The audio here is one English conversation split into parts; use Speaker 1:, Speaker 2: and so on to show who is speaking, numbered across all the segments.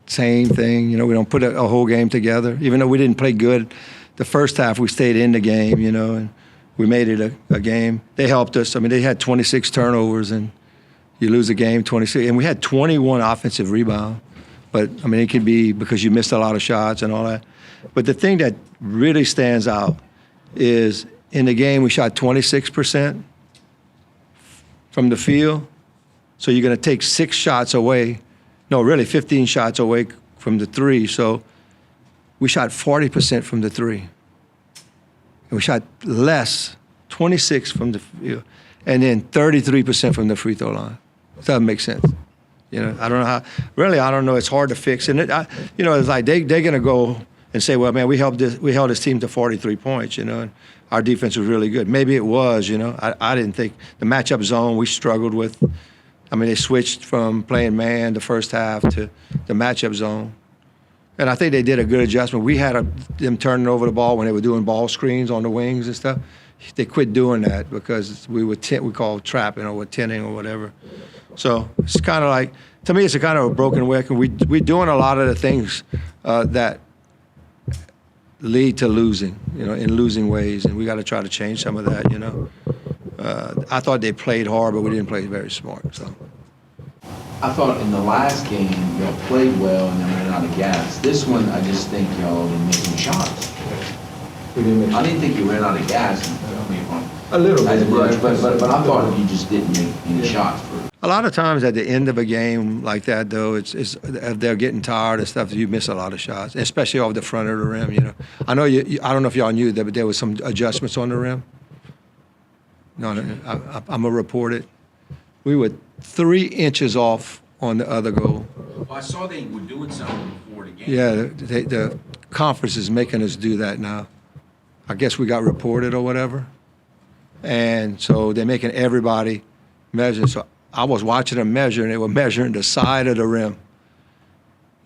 Speaker 1: same thing. You know, we don't put a whole game together. Even though we didn't play good the first half, we stayed in the game, you know, and we made it a game. They helped us. I mean, they had 26 turnovers, and you lose a game 26. And we had 21 offensive rebounds. But, I mean, it could be because you missed a lot of shots and all that. But the thing that really stands out is in the game we shot 26% from the field. So you're going to take 6 shots away. No, really 15 shots away from the three. So we shot 40% from the three. And we shot less, 26 from the field, and then 33% from the free throw line. Doesn't make sense. You know, I don't know how. Really, I don't know. It's hard to fix. And you know, it's like they're going to go and say, well, man, we held this team to 43 points. You know, and our defense was really good. Maybe it was. You know, I didn't think the matchup zone we struggled with. I mean, they switched from playing man the first half to the matchup zone. And I think they did a good adjustment. We had them turning over the ball when they were doing ball screens on the wings and stuff. They quit doing that because we call trapping or tinning or whatever. So it's kind of like, to me, it's a kind of a broken record. We're doing a lot of the things that lead to losing, you know, in losing ways, and we got to try to change some of that, you know. I thought they played hard, but we didn't play very smart. So
Speaker 2: I thought in the last game y'all played well and then ran out of gas. This one, I just think y'all were making shots.
Speaker 1: we didn't make.
Speaker 2: I didn't think you ran out of gas.
Speaker 1: A little bit,
Speaker 2: but I thought you just didn't make any shots.
Speaker 1: A lot of times at the end of a game like that, though, it's if they're getting tired and stuff, you miss a lot of shots, especially off the front of the rim. You know, I know I don't know if y'all knew that, but there was some adjustments on the rim. No, I'm gonna report it. We were 3 inches off on the other goal.
Speaker 2: Well, I saw they were doing something before the game.
Speaker 1: Yeah, the conference is making us do that now. I guess we got reported or whatever, and so they're making everybody measure. So I was watching them measure, and they were measuring the side of the rim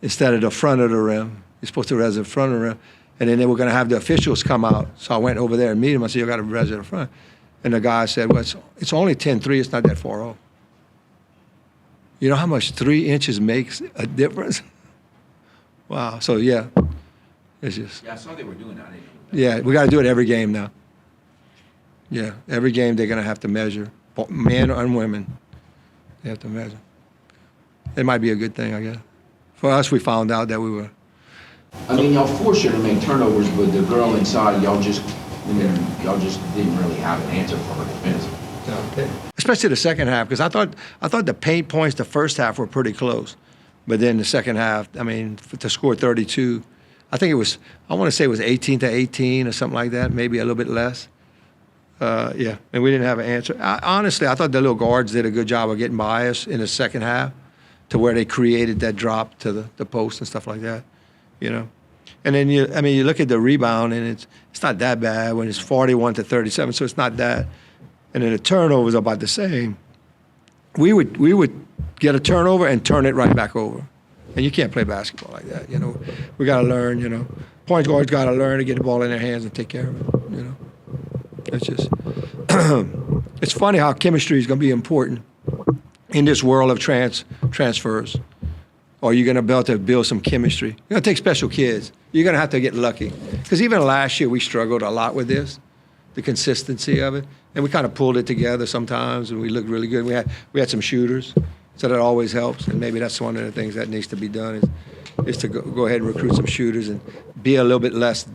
Speaker 1: instead of the front of the rim. You're supposed to measure the front of the rim, and then they were going to have the officials come out. So I went over there and meet them. I said, "You got to measure the front." And the guy said, "Well, it's only 10-3. It's not that far off." You know how much 3 inches makes a difference? Wow. So yeah, it's just.
Speaker 2: Yeah, I saw they were doing that.
Speaker 1: Yeah, we got to do it every game now. Yeah, every game they're going to have to measure, men and women. They have to measure. It might be a good thing, I guess. For us, we found out that we were.
Speaker 2: I mean, y'all forced her to make turnovers, but the girl inside, y'all just didn't really have an answer for her defensively.
Speaker 1: Okay. Especially the second half, because I thought the paint points the first half were pretty close, but then the second half, I mean, to score 32, I think it was, I want to say it was 18-18 or something like that, maybe a little bit less. Yeah, and we didn't have an answer. Honestly, I thought the little guards did a good job of getting by us in the second half to where they created that drop to the post and stuff like that, you know. And then you look at the rebound, and it's not that bad when it's 41-37, so it's not that. And then the turnovers are about the same. We would get a turnover and turn it right back over. And you can't play basketball like that, you know. We got to learn, you know. Point guards got to learn to get the ball in their hands and take care of it, you know. It's just, it's funny how chemistry is going to be important in this world of transfers. Or you're going to be able to build some chemistry. You're going to take special kids. You're going to have to get lucky. Because even last year we struggled a lot with this, the consistency of it. And we kind of pulled it together sometimes, and we looked really good. We had some shooters, so that always helps. And maybe that's one of the things that needs to be done is to go ahead and recruit some shooters and be a little bit less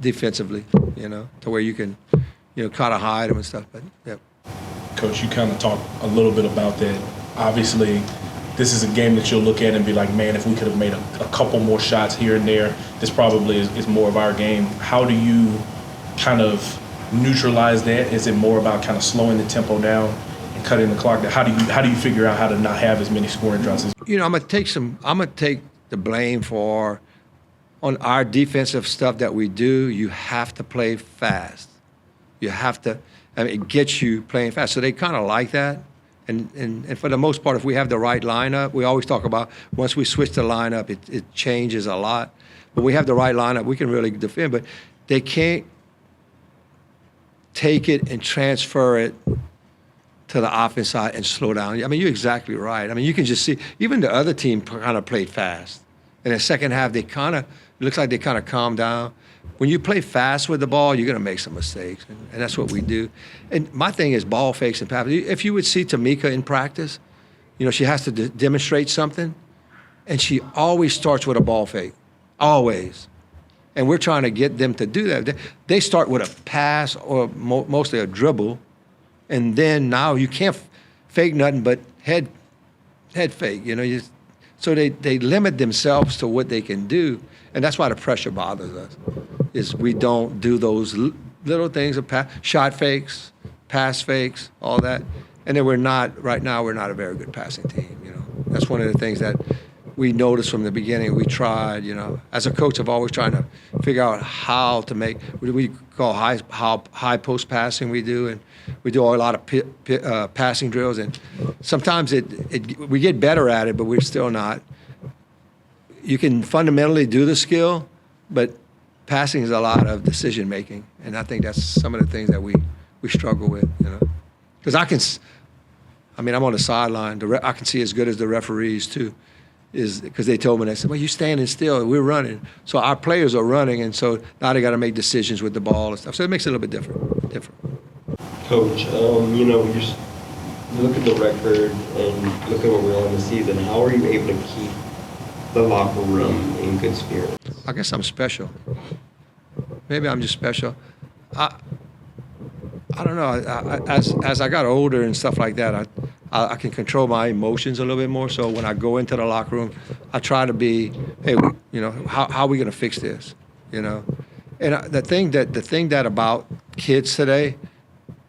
Speaker 1: defensively, you know, to where you can, you know, kind of hide them and stuff. But yeah.
Speaker 3: Coach, you kind of talked a little bit about that. Obviously, this is a game that you'll look at and be like, man, if we could have made a couple more shots here and there, this probably is more of our game. How do you kind of neutralize that? Is it more about kind of slowing the tempo down and cutting the clock down? How do you figure out how to not have as many scoring drops?
Speaker 1: You know, I'm gonna take the blame for on our defensive stuff that we do. You have to play fast. You have to. I mean, it gets you playing fast. So they kind of like that. And for the most part, if we have the right lineup, we always talk about once we switch the lineup, it changes a lot. But we have the right lineup, we can really defend. But they can't take it and transfer it to the offense side and slow down. I mean, you're exactly right. I mean, you can just see, even the other team kind of played fast. And the second half, it looks like they kind of calm down. When you play fast with the ball, you're going to make some mistakes, and that's what we do. And my thing is ball fakes and passes. If you would see Tamika in practice, she has to demonstrate something, and she always starts with a ball fake, always. And we're trying to get them to do that. They start with a pass or mostly a dribble, and then now you can't fake nothing but head fake. So they limit themselves to what they can do, and that's why the pressure bothers us. Is we don't do those little things of shot fakes, pass fakes, all that, and then we're not a very good passing team. That's one of the things that we noticed from the beginning. We tried, as a coach, I've always trying to figure out how to make what we call high post passing. We do, and we do a lot of passing drills, and sometimes we get better at it, but we're still not. You can fundamentally do the skill, but passing is a lot of decision making, and I think that's some of the things that we struggle with. Because I'm on the sideline. I can see as good as the referees too. Is because they told me, they said, well, you're standing still, we're running. So our players are running, and so now they got to make decisions with the ball and stuff. So it makes it a little bit different.
Speaker 4: Coach, you look at the record and look at what we're on the season. How are you able to keep the locker room in good spirits?
Speaker 1: I guess I'm special. Maybe I'm just special. I don't know. As I got older and stuff like that, I can control my emotions a little bit more. So when I go into the locker room, I try to be, hey, how are we going to fix this? And the thing that about kids today,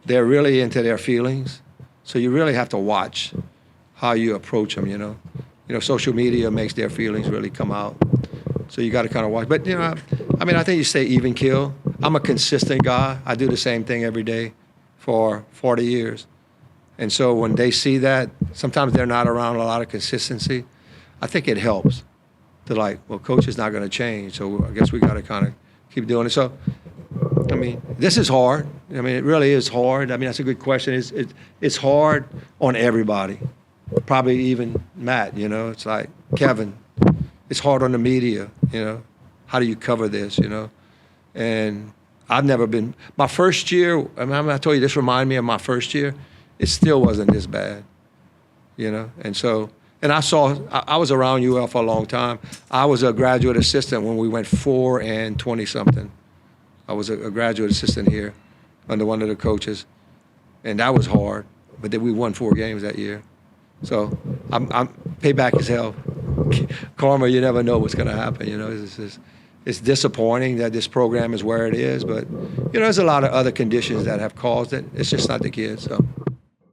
Speaker 1: they're really into their feelings. So you really have to watch how you approach them. Social media makes their feelings really come out. So you got to kind of watch. But I think you say even kill. I'm a consistent guy. I do the same thing every day for 40 years. And so when they see that, sometimes they're not around a lot of consistency. I think it helps to coach is not going to change. So I guess we got to kind of keep doing it. So, this is hard. It really is hard. That's a good question. It's hard on everybody, probably even Matt, it's like Kevin. It's hard on the media, How do you cover this, And I've never been, my first year, I told you this reminded me of my first year. It still wasn't this bad, And so, and I was around UL for a long time. I was a graduate assistant when we went 4-20-something. I was a graduate assistant here under one of the coaches, and that was hard. But then we won 4 games that year. So I'm payback is hell. Karma, you never know what's going to happen. It's disappointing that this program is where it is, but there's a lot of other conditions that have caused it. It's just not the kids. So.